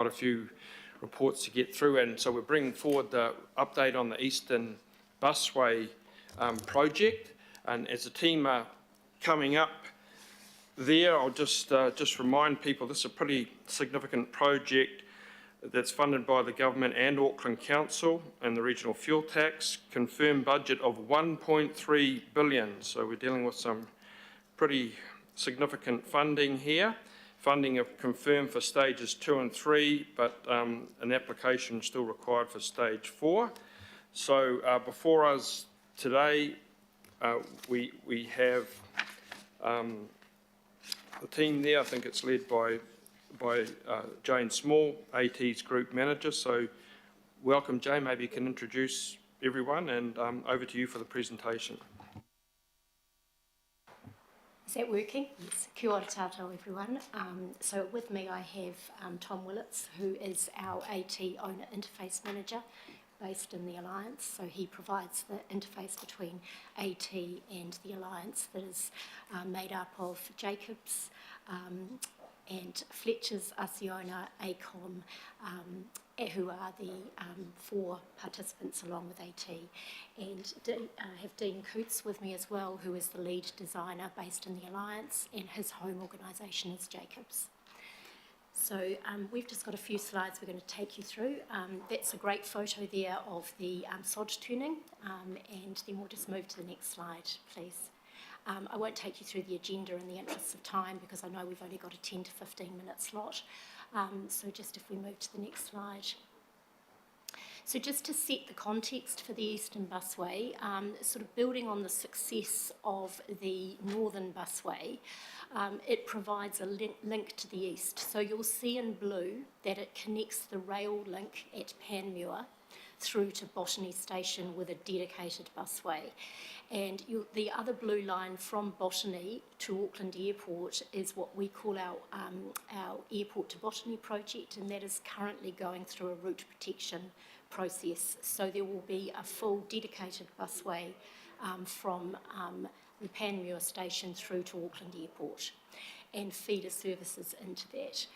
quite a few reports to get through, and so we're bringing forward the update on the Eastern Busway project. And as the team are coming up there, I'll just remind people this is a pretty significant project that's funded by the government and Auckland Council and the regional fuel tax. Confirmed budget of 1.3 billion. So we're dealing with some pretty significant funding here. Funding are confirmed for stages 2 and 3, but an application still required for stage 4. So before us today, we have the team there. I think it's led by Jane Small, AT's Group Manager. So welcome, Jane. Maybe you can introduce everyone, and over to you for the presentation. Is that working? Yes. Kia ora tātou, everyone. So with me I have Tom Willits, who is our AT Owner Interface Manager based in the Alliance. So he provides the interface between AT and the Alliance that is made up of Jacobs and Fletcher's, Asiona, ACOM, who are the 4 participants along with AT. And I have Dean Coots with me as well, who is the lead designer based in the Alliance, and his home organisation is Jacobs. So we've just got a few slides we're going to take you through. That's a great photo there of the sod turning, and then we'll just move to the next slide, please. I won't take you through the agenda in the interest of time because I know we've only got a 10 to 15 minute slot. So just if we move to the next slide. So just to set the context for the Eastern Busway, sort of building on the success of the Northern Busway, it provides a link to the east. So you'll see in blue that it connects the rail link at Panmure through to Botany Station with a dedicated busway. And the other blue line from Botany to Auckland Airport is what we call our Airport to Botany project, and that is currently going through a route protection process. So there will be a full dedicated busway from the Panmure station through to Auckland Airport and feeder services into that.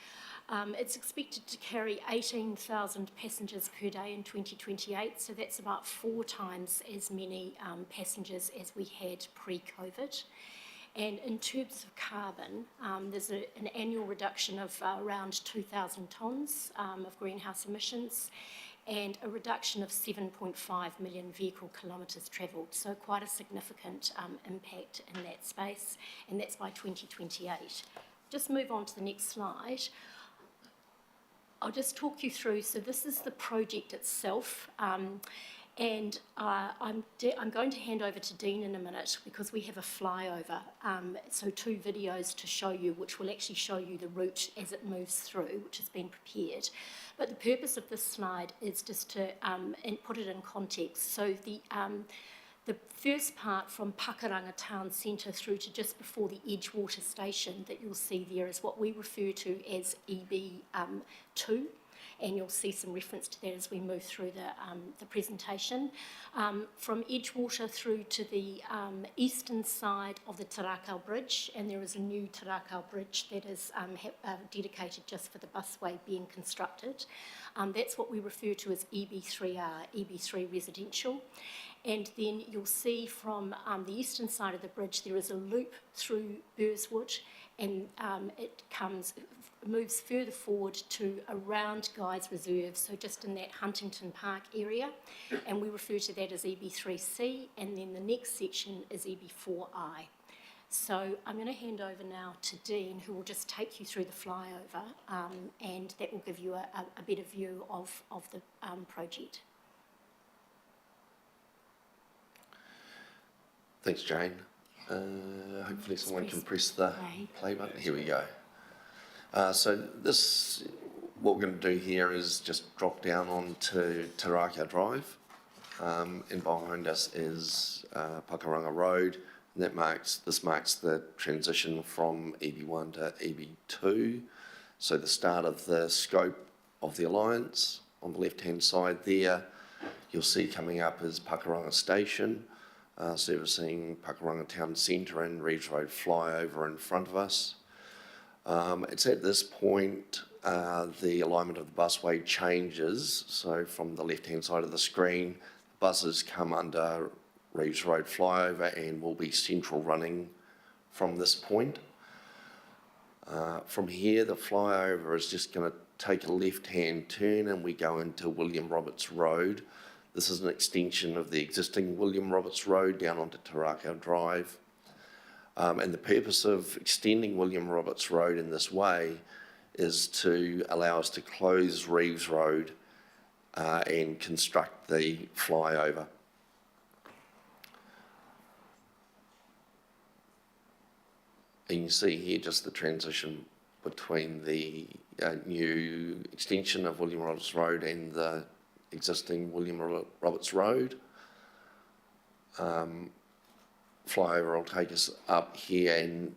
It's expected to carry 18,000 passengers per day in 2028, so that's about 4 times as many passengers as we had pre-COVID. And in terms of carbon, there's an annual reduction of around 2,000 tonnes of greenhouse emissions and a reduction of 7.5 million vehicle kilometres travelled, so quite a significant impact in that space, and that's by 2028. Just move on to the next slide. I'll just talk you through, so this is the project itself, and I'm going to hand over to Dean in a minute because we have a flyover, so 2 videos to show you, which will actually show you the route as it moves through, which has been prepared. But the purpose of this slide is just to put it in context. So the first part from Pakuranga Town Centre through to just before the Edgewater station that you'll see there is what we refer to as EB2, and you'll see some reference to that as we move through the presentation. From Edgewater through to the eastern side of the Tarakau Bridge, and there is a new Tarakau Bridge that is dedicated just for the busway being constructed. That's what we refer to as EB3R, EB3 Residential. And then you'll see from the eastern side of the bridge there is a loop through Burswood, and it moves further forward to around Guy's Reserve, so just in that Huntington Park area, and we refer to that as EB3C, and then the next section is EB4I. So I'm going to hand over now to Dean, who will just take you through the flyover, and that will give you a better view of the project. Thanks, Jane. Hopefully someone can press the play button. Here we go. So what we're going to do here is just drop down onto Tarakau Drive, and behind us is Pakuranga Road, and this marks the transition from EB1 to EB2. So the start of the scope of the Alliance. On the left-hand side there, you'll see coming up is Pakuranga Station, servicing Pakuranga Town Centre and Reeves Road flyover in front of us. It's at this point the alignment of the busway changes. So from the left-hand side of the screen, buses come under Reeves Road flyover and will be central running from this point. From here, the flyover is just going to take a left-hand turn and we go into William Roberts Road. This is an extension of the existing William Roberts Road down onto Taraka Drive. And the purpose of extending William Roberts Road in this way is to allow us to close Reeves Road and construct the flyover. And you can see here just the transition between the new extension of William Roberts Road and the existing William Roberts Road. Flyover will take us up here, and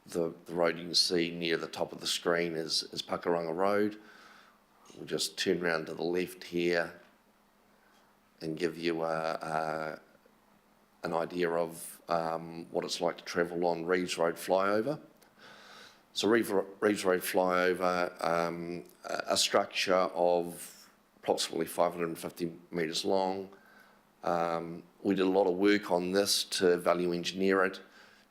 the road you can see near the top of the screen is Pakuranga Road. We'll just turn around to the left here and give you an idea of what it's like to travel on Reeves Road flyover. So Reeves Road flyover, a structure of approximately 550 metres long. We did a lot of work on this to value engineer it,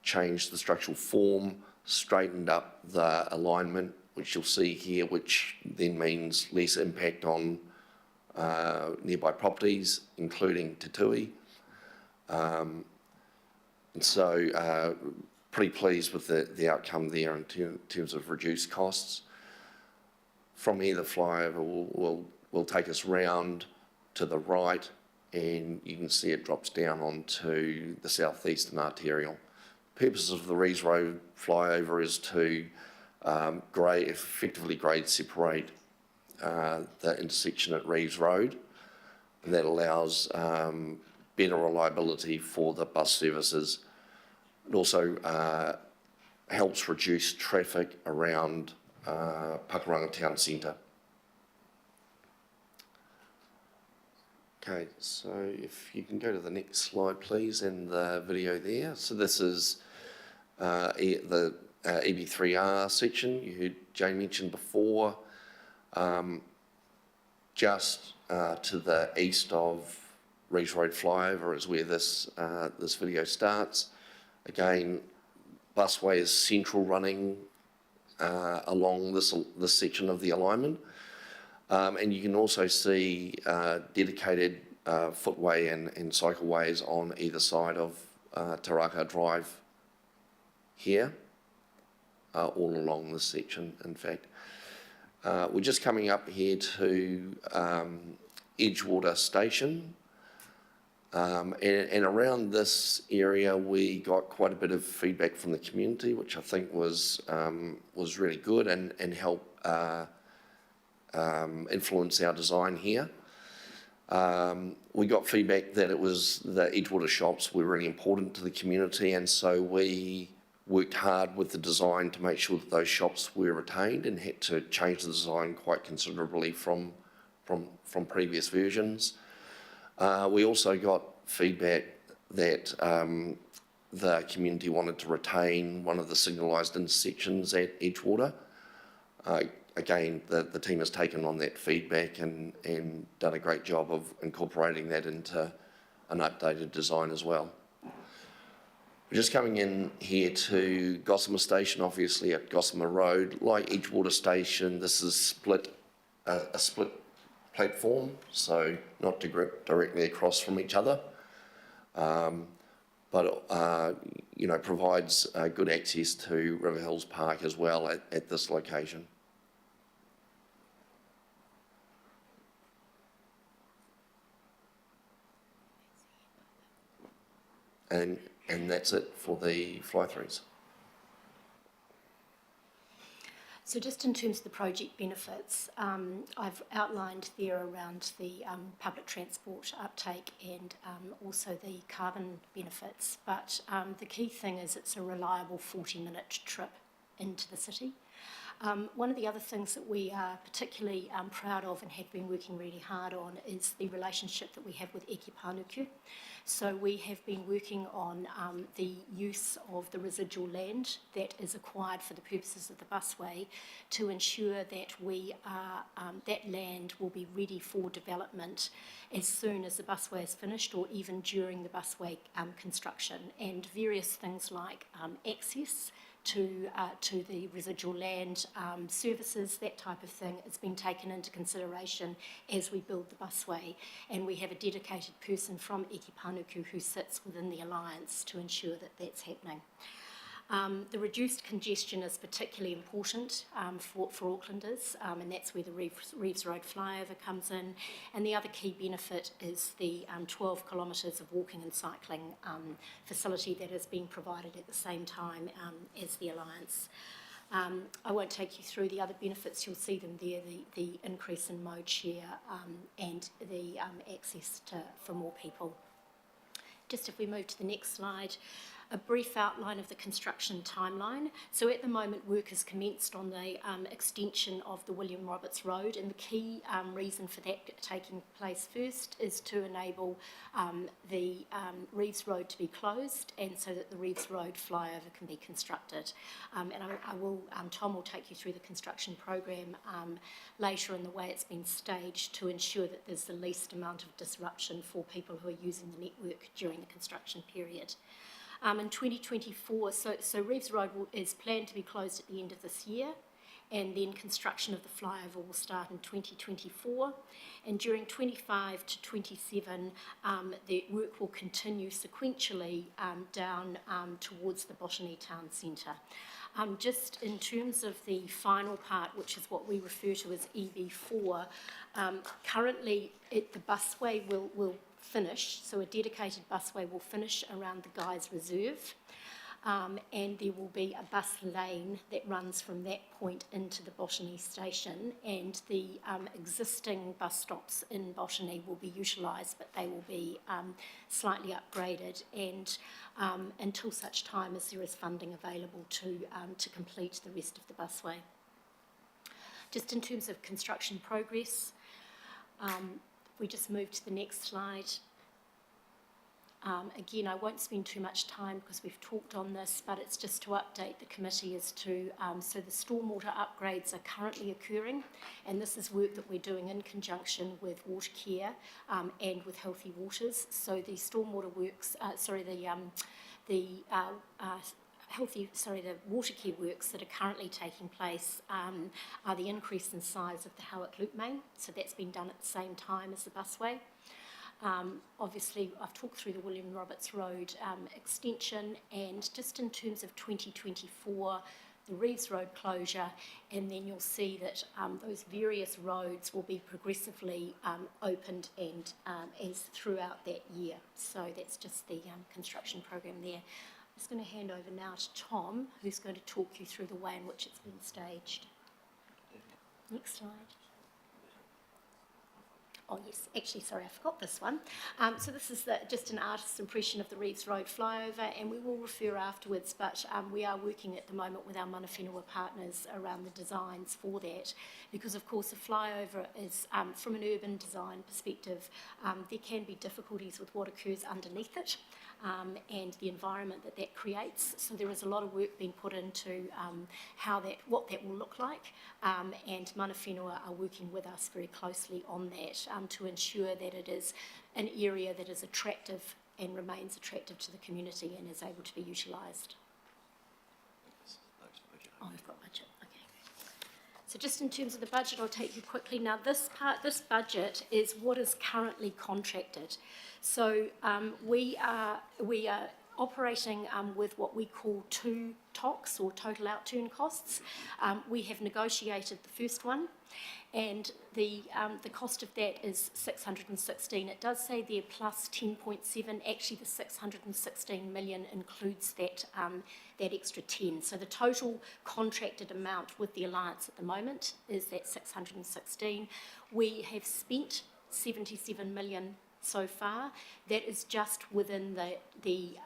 change the structural form, straightened up the alignment, which you'll see here, which then means less impact on nearby properties, including Te Tui. And so pretty pleased with the outcome there in terms of reduced costs. From here, the flyover will take us round to the right, and you can see it drops down onto the southeastern arterial. The purpose of the Reeves Road flyover is to effectively grade separate the intersection at Reeves Road, and that allows better reliability for the bus services. It also helps reduce traffic around Pakuranga Town Centre. Okay, so if you can go to the next slide, please, and the video there. So this is the EB3R section you heard Jane mention before. Just to the east of Reeves Road flyover is where this video starts. Again, busway is central running along this section of the alignment. And you can also see dedicated footway and cycleways on either side of Taraka Drive here, all along this section, in fact. We're just coming up here to Edgewater Station. And around this area, we got quite a bit of feedback from the community, which I think was really good and helped influence our design here. We got feedback that the Edgewater shops were really important to the community, and so we worked hard with the design to make sure that those shops were retained, and had to change the design quite considerably from previous versions. We also got feedback that the community wanted to retain one of the signalised intersections at Edgewater. Again, the team has taken on that feedback and done a great job of incorporating that into an updated design as well. We're just coming in here to Gossamer Station, obviously at Gossamer Road. Like Edgewater Station, this is a split platform, so not directly across from each other, but provides good access to River Hills Park as well at this location. And that's it for the fly-throughs. So just in terms of the project benefits, I've outlined there around the public transport uptake and also the carbon benefits, but the key thing is it's a reliable 40-minute trip into the city. One of the other things that we are particularly proud of and have been working really hard on is the relationship that we have with Eki Panuku. So we have been working on the use of the residual land that is acquired for the purposes of the busway to ensure that that land will be ready for development as soon as the busway is finished, or even during the busway construction, and various things like access to the residual land, services, that type of thing, has been taken into consideration as we build the busway. And we have a dedicated person from Eki Panuku who sits within the Alliance to ensure that that's happening. The reduced congestion is particularly important for Aucklanders, and that's where the Reeves Road flyover comes in. And the other key benefit is the 12 kilometres of walking and cycling facility that is being provided at the same time as the Alliance. I won't take you through the other benefits, you'll see them there, the increase in mode share and the access for more people. Just if we move to the next slide, a brief outline of the construction timeline. So at the moment, work has commenced on the extension of the William Roberts Road, and the key reason for that taking place first is to enable the Reeves Road to be closed, and so that the Reeves Road flyover can be constructed. And Tom will take you through the construction program later in the way it's been staged to ensure that there's the least amount of disruption for people who are using the network during the construction period. In 2024, so Reeves Road is planned to be closed at the end of this year, and then construction of the flyover will start in 2024. And during 25 to 27, the work will continue sequentially down towards the Botany Town Centre. Just in terms of the final part, which is what we refer to as EB4, currently the busway will finish, so a dedicated busway will finish around the Guys Reserve, and there will be a bus lane that runs from that point into the Botany station, and the existing bus stops in Botany will be utilised, but they will be slightly upgraded, and until such time as there is funding available to complete the rest of the busway. Just in terms of construction progress, we just move to the next slide. Again, I won't spend too much time because we've talked on this, but it's just to update the committee as to, so the stormwater upgrades are currently occurring, and this is work that we're doing in conjunction with Watercare and with Healthy Waters. So the stormwater works, the Watercare works that are currently taking place are the increase in size of the Howick Loop Main, so that's been done at the same time as the busway. Obviously, I've talked through the William Roberts Road extension, and just in terms of 2024, the Reeves Road closure, and then you'll see that those various roads will be progressively opened and as throughout that year. So that's just the construction program there. I'm just going to hand over now to Tom, who's going to talk you through the way in which it's been staged. Next slide. Oh yes, actually, sorry, I forgot this one. So this is just an artist's impression of the Reeves Road flyover, and we will refer afterwards, but we are working at the moment with our mana whenua partners around the designs for that, because of course a flyover is, from an urban design perspective, there can be difficulties with what occurs underneath it, and the environment that creates. So there is a lot of work being put into what that will look like, and mana whenua are working with us very closely on that to ensure that it is an area that is attractive and remains attractive to the community and is able to be utilised. Oh, I've got budget. Okay. So just in terms of the budget, I'll take you quickly. Now this budget is what is currently contracted. So we are operating with what we call two TOCs, or total outturn costs. We have negotiated the first one, and the cost of that is 616. It does say there plus 10.7. Actually, the 616 million includes that extra 10. So the total contracted amount with the Alliance at the moment is that 616. We have spent 77 million so far. That is just within the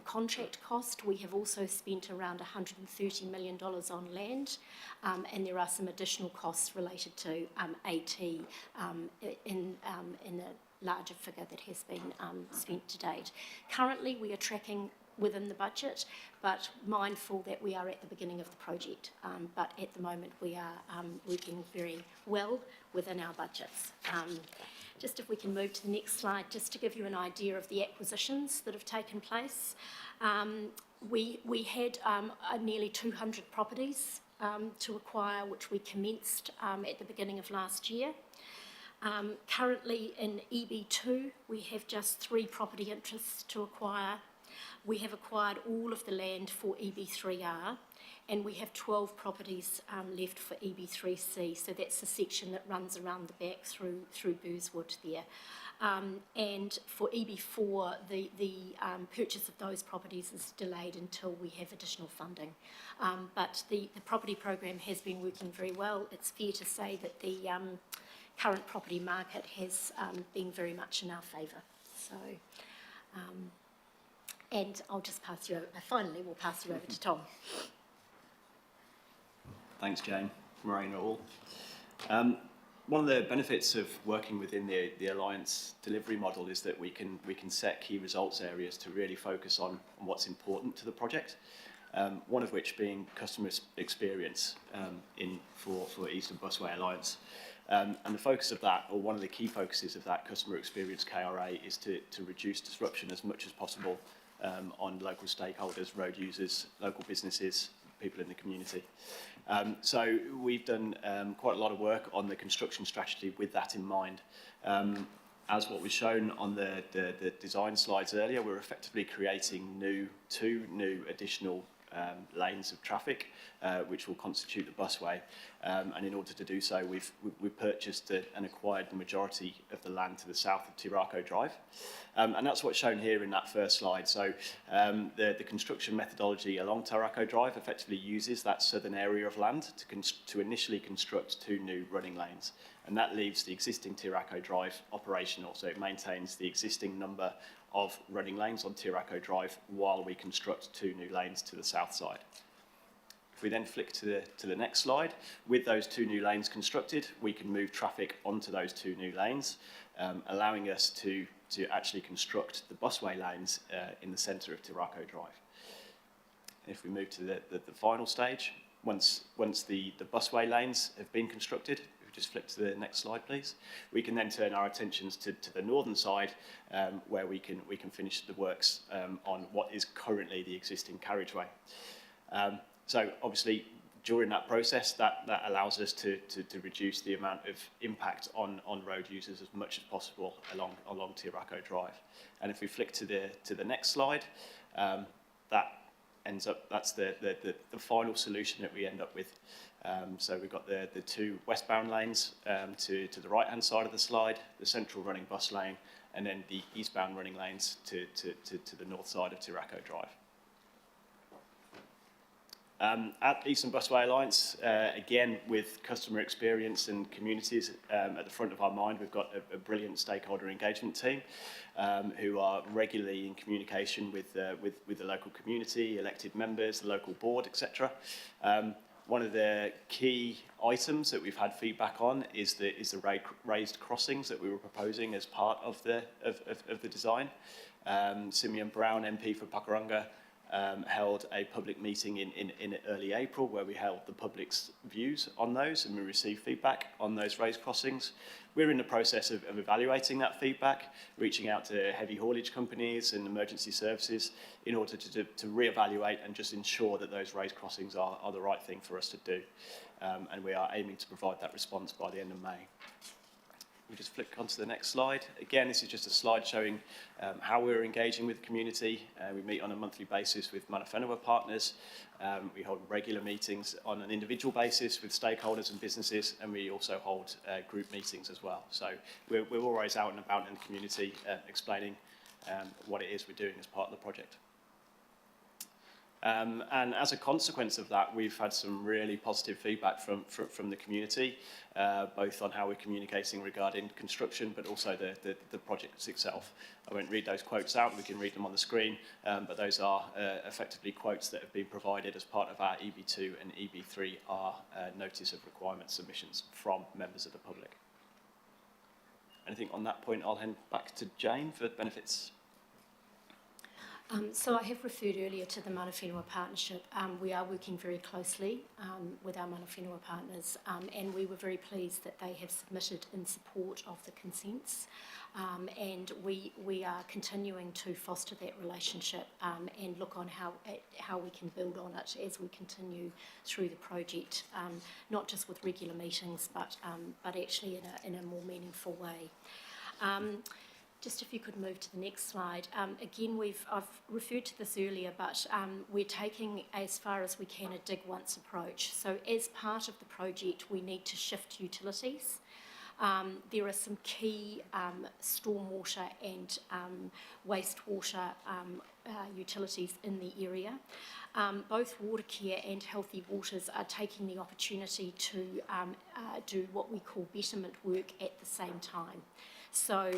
contract cost. We have also spent around $130 million on land, and there are some additional costs related to AT in the larger figure that has been spent to date. Currently, we are tracking within the budget, but mindful that we are at the beginning of the project. But at the moment, we are working very well within our budgets. Just if we can move to the next slide, just to give you an idea of the acquisitions that have taken place. We had nearly 200 properties to acquire, which we commenced at the beginning of last year. Currently in EB2, we have just 3 property interests to acquire. We have acquired all of the land for EB3R, and we have 12 properties left for EB3C, so that's the section that runs around the back through Burswood there. And for EB4, the purchase of those properties is delayed until we have additional funding. But the property program has been working very well. It's fair to say that the current property market has been very much in our favour. So, and I'll just pass you over, finally we'll pass you over to Tom. Thanks, Jane. Morena all. One of the benefits of working within the Alliance delivery model is that we can set key results areas to really focus on what's important to the project. One of which being customer experience for Eastern Busway Alliance. And the focus of that, or one of the key focuses of that customer experience KRA, is to reduce disruption as much as possible on local stakeholders, road users, local businesses, people in the community. So we've done quite a lot of work on the construction strategy with that in mind. As what was shown on the design slides earlier, we're effectively creating two new additional lanes of traffic, which will constitute the busway. And in order to do so, we've purchased and acquired the majority of the land to the south of Tirako Drive. And that's what's shown here in that first slide. So the construction methodology along Tirako Drive effectively uses that southern area of land to initially construct 2 new running lanes. And that leaves the existing Tirako Drive operational, so it maintains the existing number of running lanes on Tirako Drive while we construct 2 new lanes to the south side. If we then flick to the next slide, with those 2 new lanes constructed, we can move traffic onto those 2 new lanes, allowing us to actually construct the busway lanes in the centre of Tirako Drive. If we move to the final stage, once the busway lanes have been constructed, just flick to the next slide, please. We can then turn our attentions to the northern side, where we can finish the works on what is currently the existing carriageway. So obviously, during that process, that allows us to reduce the amount of impact on road users as much as possible along Tirako Drive. And if we flick to the next slide, that's the final solution that we end up with. So we've got the 2 westbound lanes to the right-hand side of the slide, the central running bus lane, and then the eastbound running lanes to the north side of Tirako Drive. At Eastern Busway Alliance, again, with customer experience and communities at the front of our mind, we've got a brilliant stakeholder engagement team who are regularly in communication with the local community, elected members, the local board, etc. One of the key items that we've had feedback on is the raised crossings that we were proposing as part of the design. Simeon Brown, MP for Pakuranga, held a public meeting in early April where we held the public's views on those, and we received feedback on those raised crossings. We're in the process of evaluating that feedback, reaching out to heavy haulage companies and emergency services in order to re-evaluate and just ensure that those raised crossings are the right thing for us to do. And we are aiming to provide that response by the end of May. We just flick onto the next slide. Again, this is just a slide showing how we're engaging with the community. We meet on a monthly basis with Mana Whenua partners. We hold regular meetings on an individual basis with stakeholders and businesses, and we also hold group meetings as well. So we're always out and about in the community explaining what it is we're doing as part of the project. And as a consequence of that, we've had some really positive feedback from the community, both on how we're communicating regarding construction, but also the project itself. I won't read those quotes out, we can read them on the screen, but those are effectively quotes that have been provided as part of our EB2 and EB3R Notice of Requirement submissions from members of the public. Anything on that point, I'll hand back to Jane for benefits. So I have referred earlier to the Mana Whenua Partnership. We are working very closely with our Mana Whenua partners, and we were very pleased that they have submitted in support of the consents. And we are continuing to foster that relationship and look on how we can build on it as we continue through the project, not just with regular meetings, but actually in a more meaningful way. Just if you could move to the next slide. Again, I've referred to this earlier, but we're taking as far as we can a dig once approach. So as part of the project, we need to shift utilities. There are some key stormwater and wastewater utilities in the area. Both Watercare and Healthy Waters are taking the opportunity to do what we call betterment work at the same time. So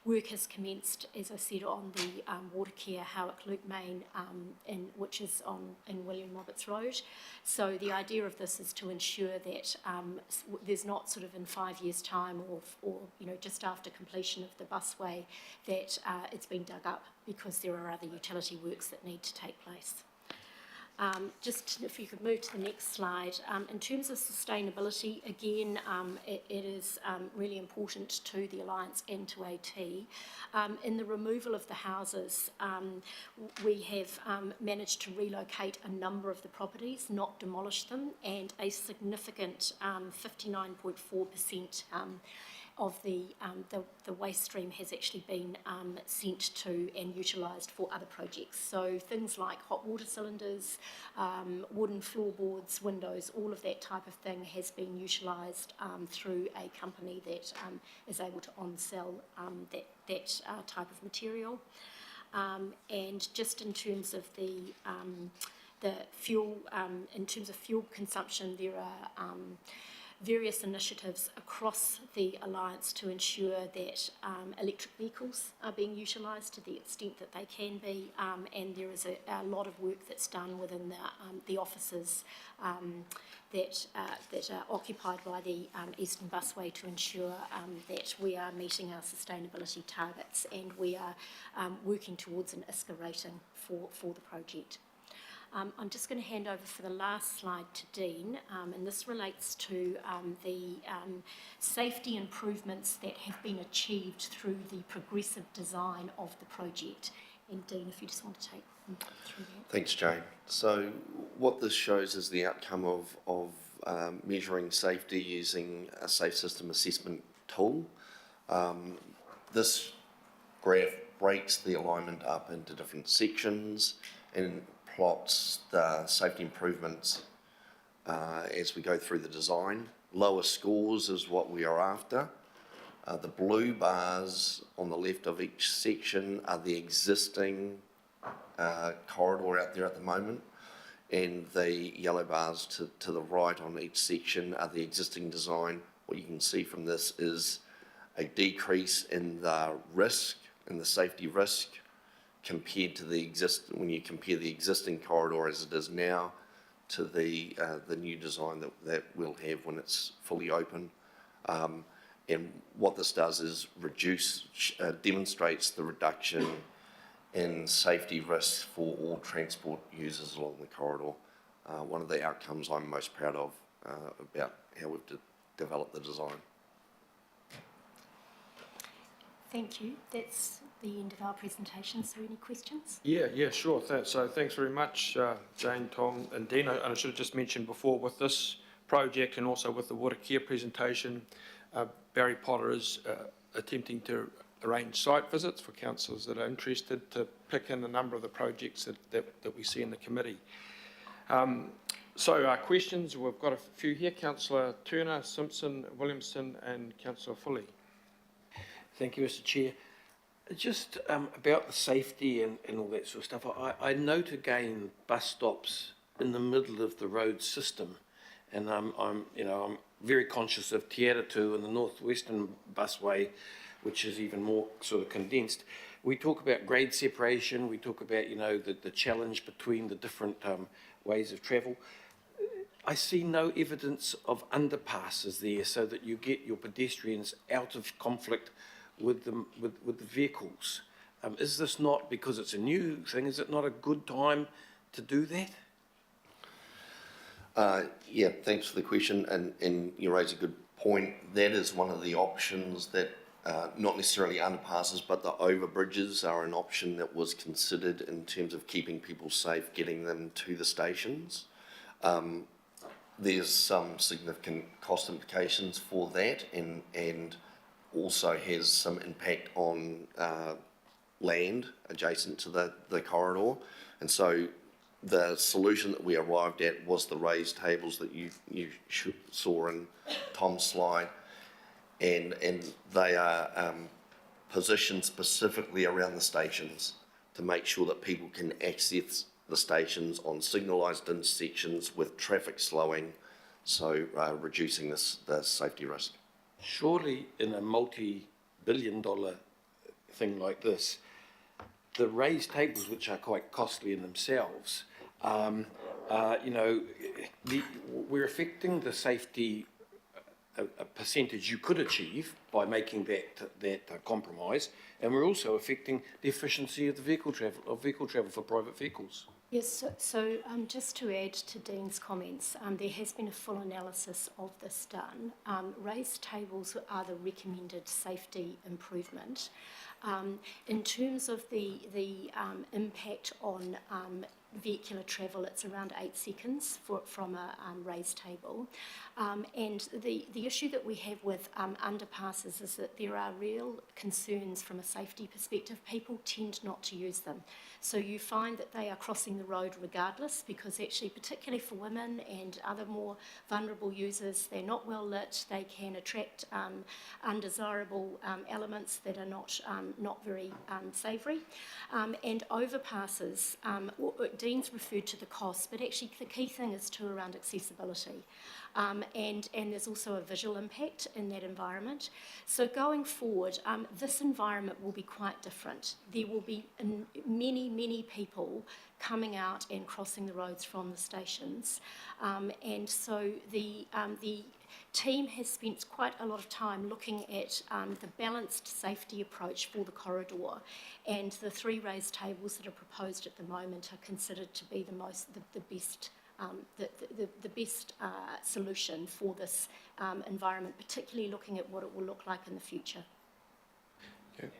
work has commenced, as I said, on the Watercare Howick Loop Main, which is in William Roberts Road. So the idea of this is to ensure that there's not sort of in 5 years' time or just after completion of the busway that it's been dug up because there are other utility works that need to take place. Just if you could move to the next slide. In terms of sustainability, again, it is really important to the Alliance and to AT. In the removal of the houses, we have managed to relocate a number of the properties, not demolish them, and a significant 59.4% of the waste stream has actually been sent to and utilised for other projects. So things like hot water cylinders, wooden floorboards, windows, all of that type of thing has been utilised through a company that is able to on-sell that type of material. And just in terms of the fuel, in terms of fuel consumption, there are various initiatives across the Alliance to ensure that electric vehicles are being utilised to the extent that they can be, and there is a lot of work that's done within the offices that are occupied by the Eastern Busway to ensure that we are meeting our sustainability targets, and we are working towards an ISCA rating for the project. I'm just going to hand over for the last slide to Dean, and this relates to the safety improvements that have been achieved through the progressive design of the project. And Dean, if you just want to take them through that. Thanks, Jane. So what this shows is the outcome of measuring safety using a safe system assessment tool. This graph breaks the alignment up into different sections and plots the safety improvements as we go through the design. Lower scores is what we are after. The blue bars on the left of each section are the existing corridor out there at the moment, and the yellow bars to the right on each section are the existing design. What you can see from this is a decrease in the risk, in the safety risk, compared to when you compare the existing corridor as it is now to the new design that we'll have when it's fully open. And what this does is demonstrates the reduction in safety risks for all transport users along the corridor. One of the outcomes I'm most proud of about how we've developed the design. Thank you. That's the end of our presentation. So any questions? Yeah, sure. So thanks very much, Jane, Tom and Dean. And I should have just mentioned before, with this project and also with the Watercare presentation, Barry Potter is attempting to arrange site visits for councillors that are interested to pick in a number of the projects that we see in the committee. So our questions, we've got a few here. Councillor Turner, Simpson, Williamson and Councillor Foley. Thank you, Mr. Chair. Just about the safety and all that sort of stuff. I note again bus stops in the middle of the road system, and I'm very conscious of Te Aratu and the northwestern busway, which is even more sort of condensed. We talk about grade separation. We talk about the challenge between the different ways of travel. I see no evidence of underpasses there, so that you get your pedestrians out of conflict with the vehicles. Is this not, because it's a new thing, is it not a good time to do that? Yeah, thanks for the question, and you raise a good point. That is one of the options that, not necessarily underpasses, but the overbridges are an option that was considered in terms of keeping people safe, getting them to the stations. There's some significant cost implications for that, and also has some impact on land adjacent to the corridor. And so the solution that we arrived at was the raised tables that you saw in Tom's slide, and they are positioned specifically around the stations to make sure that people can access the stations on signalised intersections with traffic slowing, so reducing the safety risk. Surely in a multi-billion-dollar thing like this, the raised tables, which are quite costly in themselves, we're affecting the safety a percentage you could achieve by making that compromise, and we're also affecting the efficiency of the vehicle travel for private vehicles. Yes, so just to add to Dean's comments, there has been a full analysis of this done. Raised tables are the recommended safety improvement. In terms of the impact on vehicular travel, it's around 8 seconds from a raised table. And the issue that we have with underpasses is that there are real concerns from a safety perspective. People tend not to use them. So you find that they are crossing the road regardless, because actually, particularly for women and other more vulnerable users, they're not well lit. They can attract undesirable elements that are not very savoury. And overpasses, Dean's referred to the cost, but actually the key thing is too around accessibility. And there's also a visual impact in that environment. So going forward, this environment will be quite different. There will be many people coming out and crossing the roads from the stations. And so the team has spent quite a lot of time looking at the balanced safety approach for the corridor, and the 3 raised tables that are proposed at the moment are considered to be the best solution for this environment, particularly looking at what it will look like in the future. Okay.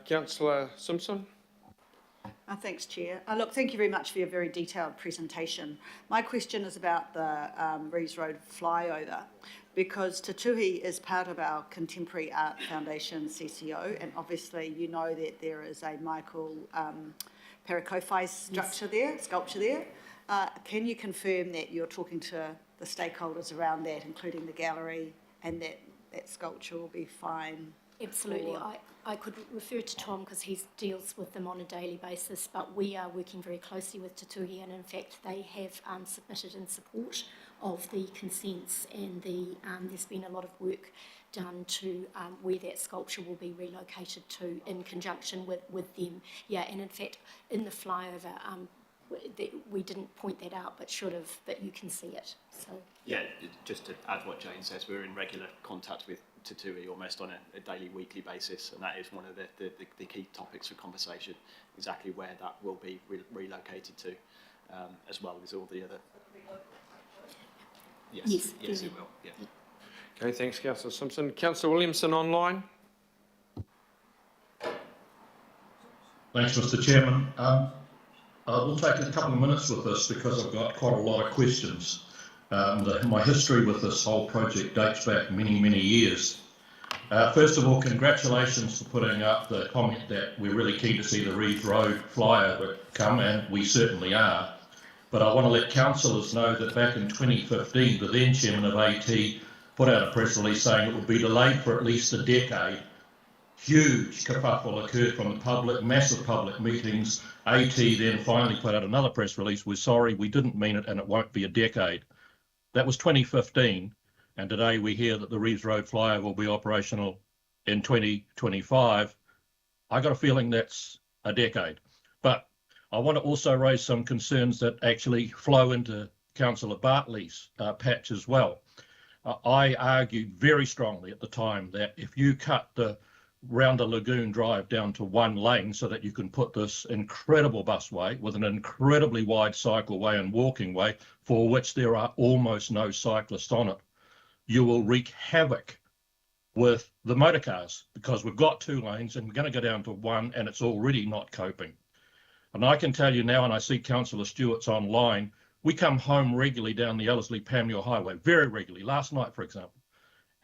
Councillor Simpson? Thanks, Chair. Look, thank you very much for your very detailed presentation. My question is about the Rees Road flyover, because Te Tuhi is part of our Contemporary Art Foundation CCO, and obviously you know that there is a Michael Perekowhai sculpture there. Can you confirm that you're talking to the stakeholders around that, including the gallery, and that sculpture will be fine? Absolutely. I could refer to Tom because he deals with them on a daily basis, but we are working very closely with Te Tuhi, and in fact they have submitted in support of the consents, and there's been a lot of work done to where that sculpture will be relocated to in conjunction with them. Yeah, and in fact in the flyover we didn't point that out, but but you can see it. So yeah, just to add what Jane says, we're in regular contact with Te Tuhi almost on a daily, weekly basis, and that is one of the key topics for conversation, exactly where that will be relocated to, as well as all the other. Yes, it will. Yeah. Okay, thanks, Councillor Simpson. Councillor Williamson online. Thanks, Mr. Chairman. We'll take a couple of minutes with this because I've got quite a lot of questions. My history with this whole project dates back many years. First of all, congratulations for putting up the comment that we're really keen to see the Rees Road flyover come, and we certainly are. But I want to let councillors know that back in 2015, the then chairman of AT put out a press release saying it would be delayed for at least a decade, huge kerfuffle occurred from the public, massive public meetings. AT then finally put out another press release, we're sorry, we didn't mean it and it won't be a decade. That was 2015, and today we hear that the Reeves Road flyover will be operational in 2025. I got a feeling that's a decade. But I want to also raise some concerns that actually flow into Councillor Bartley's patch as well. I argued very strongly at the time that if you cut the Rounder Lagoon Drive down to one lane so that you can put this incredible busway with an incredibly wide cycleway and walking way for which there are almost no cyclists on it, you will wreak havoc with the motor cars because we've got 2 lanes and we're going to go down to 1 and it's already not coping. And I can tell you now, and I see Councillor Stewart's online, we come home regularly down the Ellerslie-Panmure Highway, very regularly, last night, for example.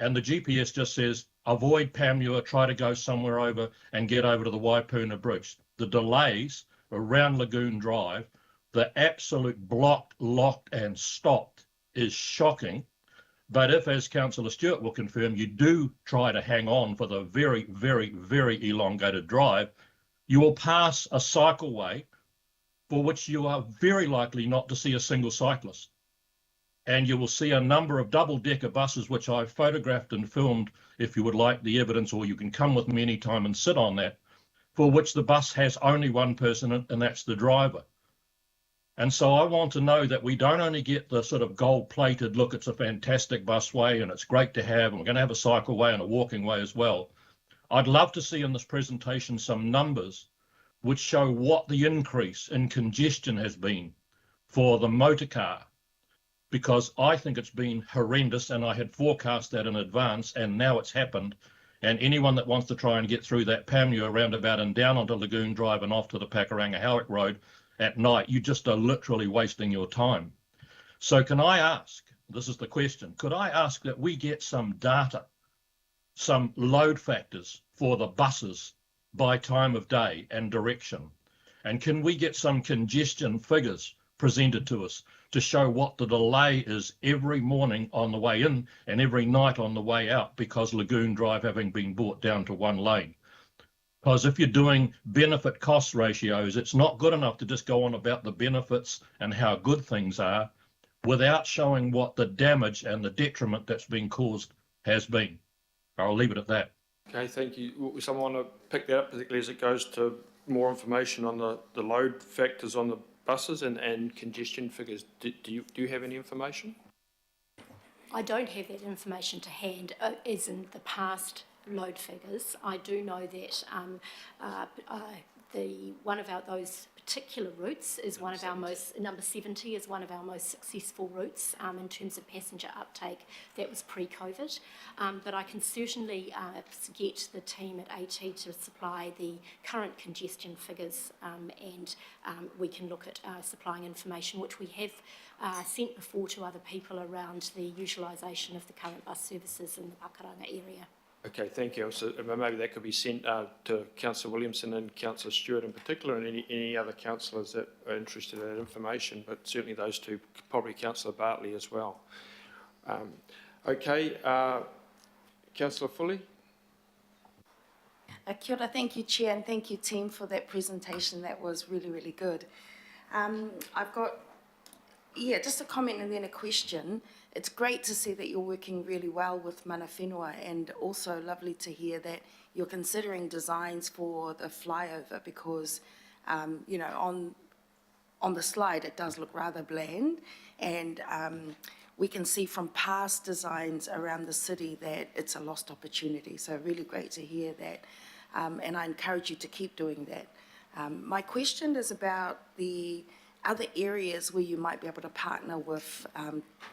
And the GPS just says, avoid Panmure, try to go somewhere over and get over to the Waipuna Bridge. The delays around Lagoon Drive, the absolute blocked, locked and stopped is shocking. But if, as Councillor Stewart will confirm, you do try to hang on for the very, very, very elongated drive, you will pass a cycleway for which you are very likely not to see a single cyclist. And you will see a number of double-decker buses, which I've photographed and filmed if you would like the evidence, or you can come with me anytime and sit on that, for which the bus has only one person and that's the driver. And so I want to know that we don't only get the sort of gold-plated, look, it's a fantastic busway and it's great to have, and we're going to have a cycleway and a walking way as well. I'd love to see in this presentation some numbers which show what the increase in congestion has been for the motor car, because I think it's been horrendous and I had forecast that in advance and now it's happened. And anyone that wants to try and get through that Panmure roundabout and down onto Lagoon Drive and off to the Pakuranga-Howick Road at night, you just are literally wasting your time. So can I ask, this is the question, could I ask that we get some data, some load factors for the buses by time of day and direction? And can we get some congestion figures presented to us to show what the delay is every morning on the way in and every night on the way out because Lagoon Drive having been brought down to 1 lane? Because if you're doing benefit cost ratios, it's not good enough to just go on about the benefits and how good things are without showing what the damage and the detriment that's been caused has been. I'll leave it at that. Okay, thank you. Would someone want to pick that up, particularly as it goes to more information on the load factors on the buses and congestion figures? Do you have any information? I don't have that information to hand, as in the past load figures. I do know that one of those particular routes is one of our most, number 70 is one of our most successful routes in terms of passenger uptake. That was pre-COVID, but I can certainly get the team at AT to supply the current congestion figures, and we can look at supplying information which we have sent before to other people around the utilisation of the current bus services in the Pakuranga area. Okay, thank you. So maybe that could be sent to Councillor Williamson and Councillor Stewart in particular, and any other councillors that are interested in that information, but certainly those two, probably Councillor Bartley as well. Okay, Councillor Foley. Kia ora, thank you, Chair, and thank you, team, for that presentation. That was really, really good. I've got, just a comment and then a question. It's great to see that you're working really well with mana whenua, and also lovely to hear that you're considering designs for the flyover because, you know, on the slide it does look rather bland, and we can see from past designs around the city that it's a lost opportunity. So really great to hear that, and I encourage you to keep doing that. My question is about the other areas where you might be able to partner with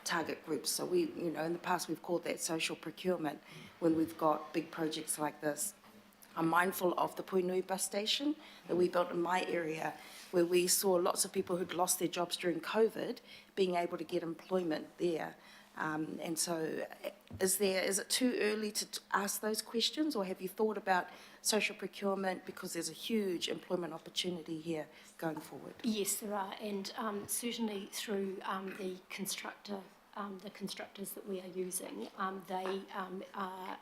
target groups. So we, you know, in the past we've called that social procurement when we've got big projects like this. I'm mindful of the Puinui bus station that we built in my area, where we saw lots of people who'd lost their jobs during COVID being able to get employment there. And so is it too early to ask those questions, or have you thought about social procurement, because there's a huge employment opportunity here going forward? Yes, there are, and certainly through the constructor the constructors that we are using. They are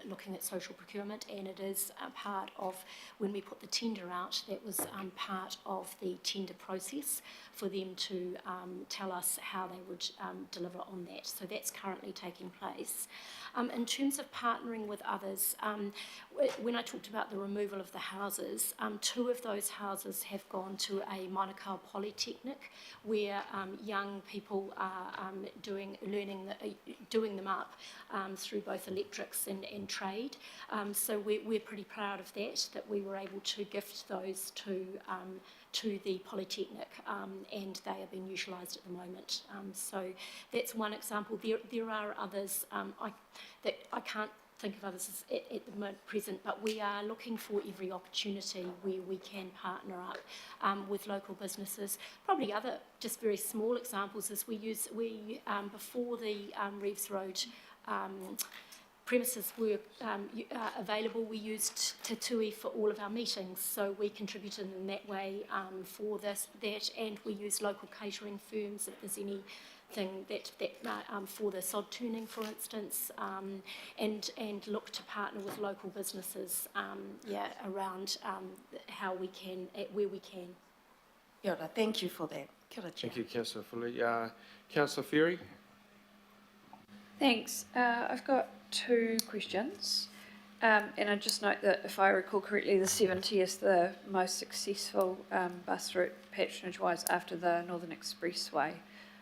looking at social procurement, and it is a part of, when we put the tender out, that was part of the tender process for them to tell us how they would deliver on that. So that's currently taking place. In terms of partnering with others, when I talked about the removal of the houses, 2 of those houses have gone to a Manukau Polytechnic, where young people are doing them up through both electrics and trade. So we're pretty proud of that we were able to gift those to the Polytechnic, and they are being utilised at the moment. So that's one example. There are others. I can't think of others at the present, but we are looking for every opportunity where we can partner up with local businesses. Probably other just very small examples is before the Reeves Road premises were available, we used Te Tui for all of our meetings, so we contributed in that way for that, and we use local catering firms if there's anything that for the sod turning, for instance, and look to partner with local businesses around how we can, where we can. Kia ora, thank you for that. Kia ora, Chair. Thank you, Councillor Fully. Councillor Ferry? Thanks. I've got 2 questions. And I just note that if I recall correctly, the 70 is the most successful bus route patronage-wise after the Northern Expressway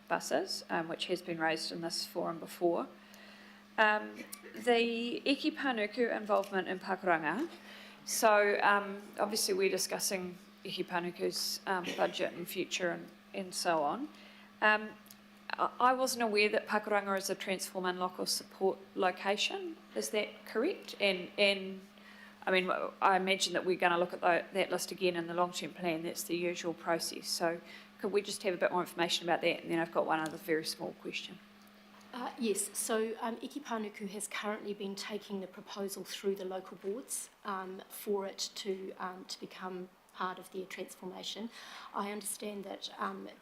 buses, which has been raised in this forum before. The Eki Panuku involvement in Pakuranga. So obviously we're discussing Eki Panuku's budget and future and so on. I wasn't aware that Pakuranga is a transform, unlock or support location. Is that correct? And I mean, I imagine that we're going to look at that list again in the long-term plan. That's the usual process. So could we just have a bit more information about that? And then I've got one other very small question. Yes, so Eki Panuku has currently been taking the proposal through the local boards for it to become part of their transformation. I understand that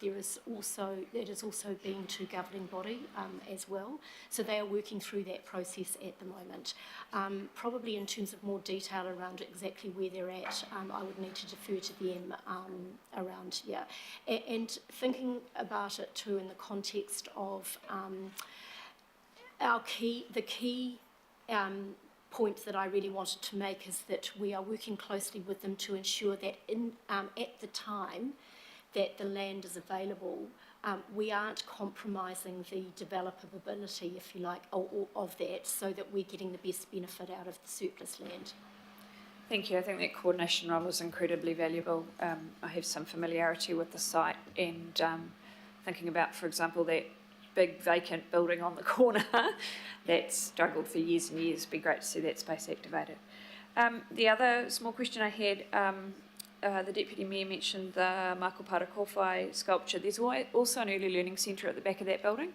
it is also being to governing body as well, so they are working through that process at the moment. Probably in terms of more detail around exactly where they're at, I would need to defer to them around, and thinking about it too in the context of the key point that I really wanted to make is that we are working closely with them to ensure that at the time that the land is available, we aren't compromising the developability, if you like, of that, so that we're getting the best benefit out of the surplus land. Thank you. I think that coordination role is incredibly valuable. I have some familiarity with the site and thinking about, for example, that big vacant building on the corner that's struggled for years and years. It'd be great to see that space activated. The other small question I had, the Deputy Mayor mentioned the Mako Parakowhai sculpture. There's also an early learning centre at the back of that building,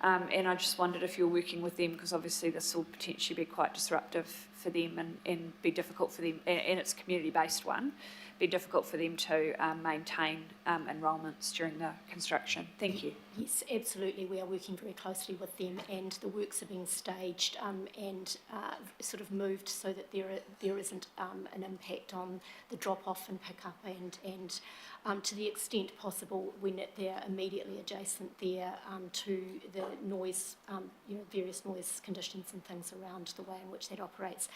and I just wondered if you're working with them, because obviously this will potentially be quite disruptive for them and be difficult for them, and it's a community-based one, be difficult for them to maintain enrolments during the construction. Thank you. Yes, absolutely. We are working very closely with them, and the works are being staged and sort of moved so that there isn't an impact on the drop-off and pick-up, and to the extent possible when they're immediately adjacent there to the noise, various noise conditions and things around the way in which that operates.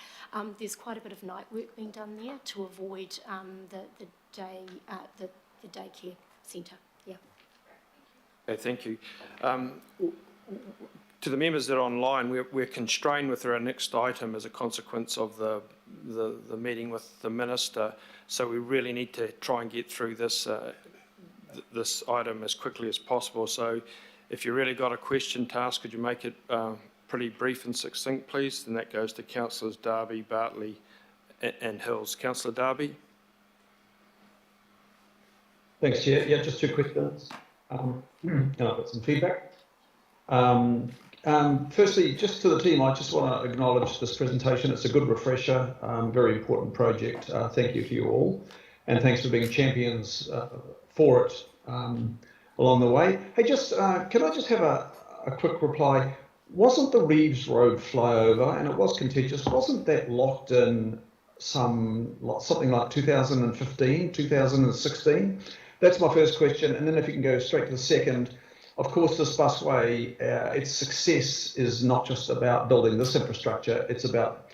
There's quite a bit of night work being done there to avoid the daycare centre. Yeah. Okay, thank you. To the members that are online, we're constrained with our next item as a consequence of the meeting with the Minister, so we really need to try and get through this this item as quickly as possible. So if you really got a question to ask, could you make it pretty brief and succinct, please? And that goes to Councillors Darby, Bartley and Hills. Councillor Darby. Thanks, Chair. Yeah, just 2 questions. And I've got some feedback. Firstly, just to the team, I just want to acknowledge this presentation. It's a good refresher, very important project. Thank you to you all, and thanks for being champions for it along the way. Hey, can I just have a quick reply. Wasn't the Reeves Road flyover, and it was contentious, wasn't that locked in something like 2015, 2016? That's my first question. And then if you can go straight to the second, of course, this busway, its success is not just about building this infrastructure, it's about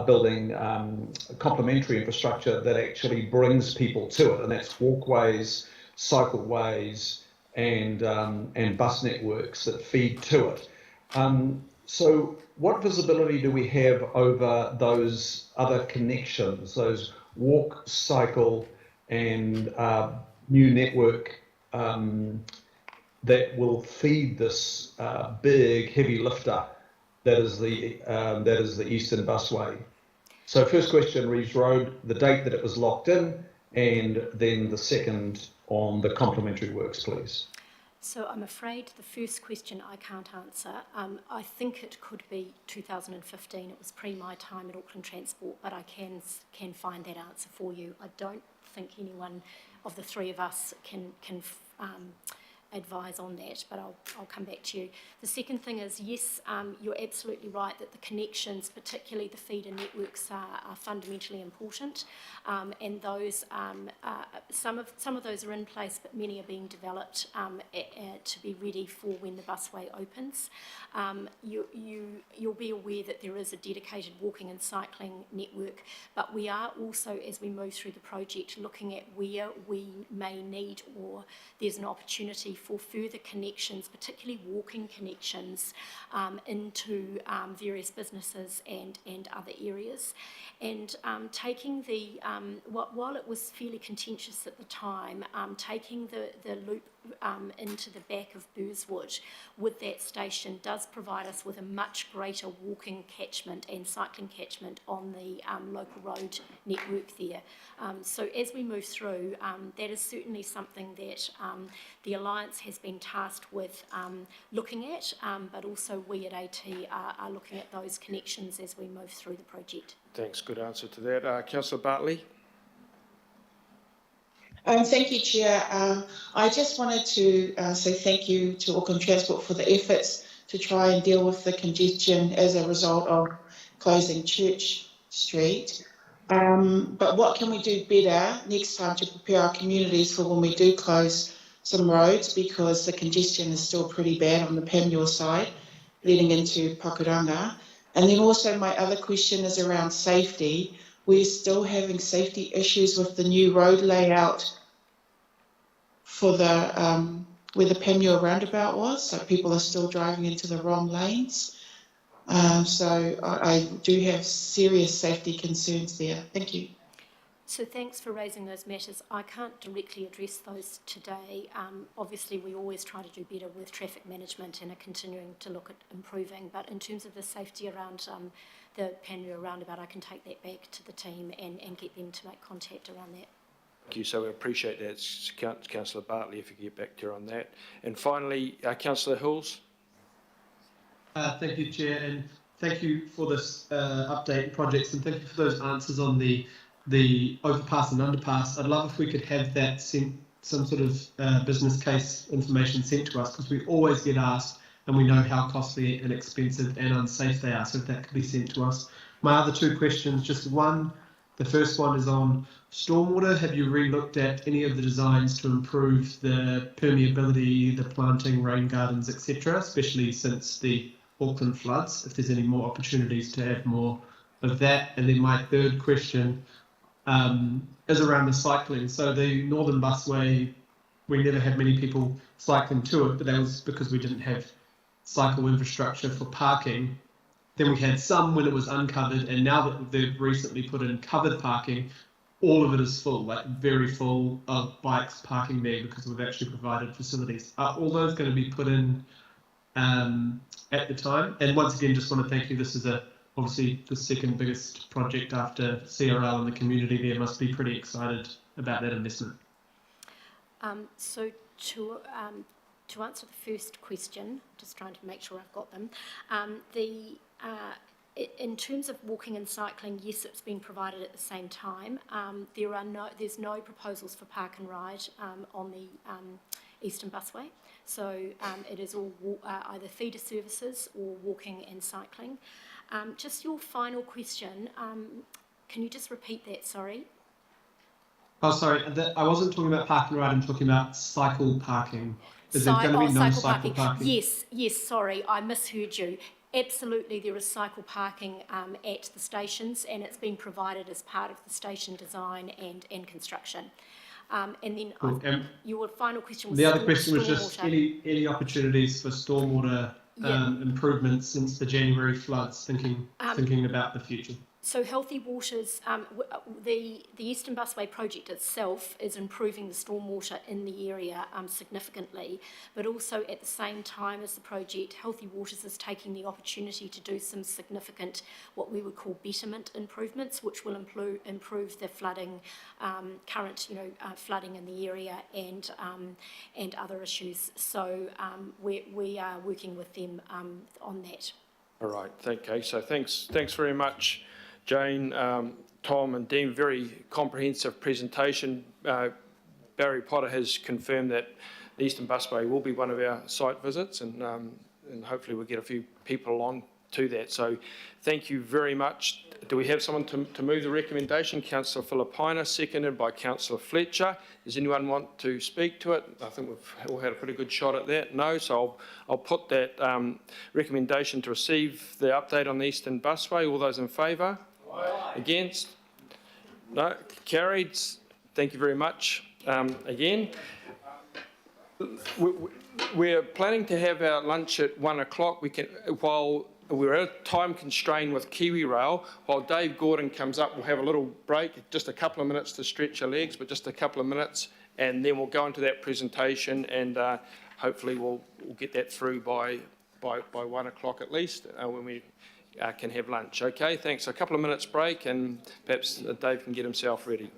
building complementary infrastructure that actually brings people to it, and that's walkways, cycleways, and bus networks that feed to it. So what visibility do we have over those other connections, those walk, cycle, and new network that will feed this big heavy lifter that is the Eastern Busway? So first question, Reeves Road, the date that it was locked in, and then the second on the complementary works, please. So I'm afraid the first question I can't answer. I think it could be 2015. It was pre my time at Auckland Transport, but I can find that answer for you. I don't think anyone of the three of us can advise on that, but I'll come back to you. The second thing is, yes, you're absolutely right that the connections, particularly the feeder networks, are fundamentally important, and those some of those are in place, but many are being developed to be ready for when the busway opens. You'll be aware that there is a dedicated walking and cycling network, but we are also, as we move through the project, looking at where we may need or there's an opportunity for further connections, particularly walking connections, into various businesses and other areas. And taking the, while it was fairly contentious at the time, taking the loop into the back of Burswood with that station does provide us with a much greater walking catchment and cycling catchment on the local road network there. So as we move through, that is certainly something that the Alliance has been tasked with looking at, but also we at AT are looking at those connections as we move through the project. Thanks, good answer to that. Councillor Bartley? Thank you, Chair. I just wanted to say thank you to Auckland Transport for the efforts to try and deal with the congestion as a result of closing Church Street. But what can we do better next time to prepare our communities for when we do close some roads, because the congestion is still pretty bad on the Panmure side leading into Pakuranga. And then also my other question is around safety. We're still having safety issues with the new road layout for the where the Panmure roundabout was, so people are still driving into the wrong lanes. So I do have serious safety concerns there. Thank you. So thanks for raising those matters. I can't directly address those today. Obviously, we always try to do better with traffic management and are continuing to look at improving. But in terms of the safety around the Panmure roundabout, I can take that back to the team and get them to make contact around that. Thank you. So we appreciate that, Councillor Bartley, if you could get back to her on that. And finally, Councillor Hills. Thank you, Chair, and thank you for this update projects, and thank you for those answers on the overpass and underpass. I'd love if we could have that sent, some sort of business case information sent to us, because we always get asked and we know how costly and expensive and unsafe they are, so if that could be sent to us. My other two questions, just one, the first one is on stormwater. Have you re-looked at any of the designs to improve the permeability, the planting, rain gardens, etc., especially since the Auckland floods, if there's any more opportunities to add more of that? And then my third question is around the cycling. So the Northern Busway, we never had many people cycling to it, but that was because we didn't have cycle infrastructure for parking. Then we had some when it was uncovered, and now that they've recently put in covered parking, all of it is full, like very full of bikes parking there, because we've actually provided facilities. Are all those going to be put in at the time? And once again, just want to thank you. This is obviously the second biggest project after CRL, and the community there must be pretty excited about that investment. So to answer the first question, just trying to make sure I've got them, in terms of walking and cycling, yes, it's been provided at the same time. There's no proposals for park and ride on the Eastern Busway. So it is all either feeder services or walking and cycling. Just your final question, can you just repeat that, sorry? Oh, sorry, I wasn't talking about park and ride, I'm talking about cycle parking. Is there going to be no cycle parking? Yes, sorry, I misheard you. Absolutely, there is cycle parking at the stations, and it's been provided as part of the station design and construction. And then Cool. your final question was the other question was just stormwater. any opportunities for stormwater improvements since the January floods, thinking about the future. So Healthy Waters, the Eastern Busway project itself is improving the stormwater in the area significantly, but also at the same time as the project, Healthy Waters is taking the opportunity to do some significant, what we would call betterment improvements, which will improve the flooding, current flooding in the area and other issues. So we are working with them on that. All right, okay, so thanks very much, Jane, Tom and Dean. Very comprehensive presentation. Barry Potter has confirmed that the Eastern Busway will be one of our site visits, and hopefully we'll get a few people along to that. So thank you very much. Do we have someone to move the recommendation? Councillor Filipina, seconded by Councillor Fletcher. Does anyone want to speak to it? I think we've all had a pretty good shot at that. No, so I'll put that recommendation to receive the update on the Eastern Busway. All those in favour? Aye. Against? No, carried. Thank you very much again. We're planning to have our lunch at 1 o'clock. While we're at a time constraint with Kiwi Rail, while Dave Gordon comes up, we'll have a little break, just a couple of minutes to stretch your legs, but just a couple of minutes, and then we'll go into that presentation, and hopefully we'll get that through by 1 o'clock at least, when we can have lunch. Okay, thanks. A couple of minutes break, and perhaps Dave can get himself ready.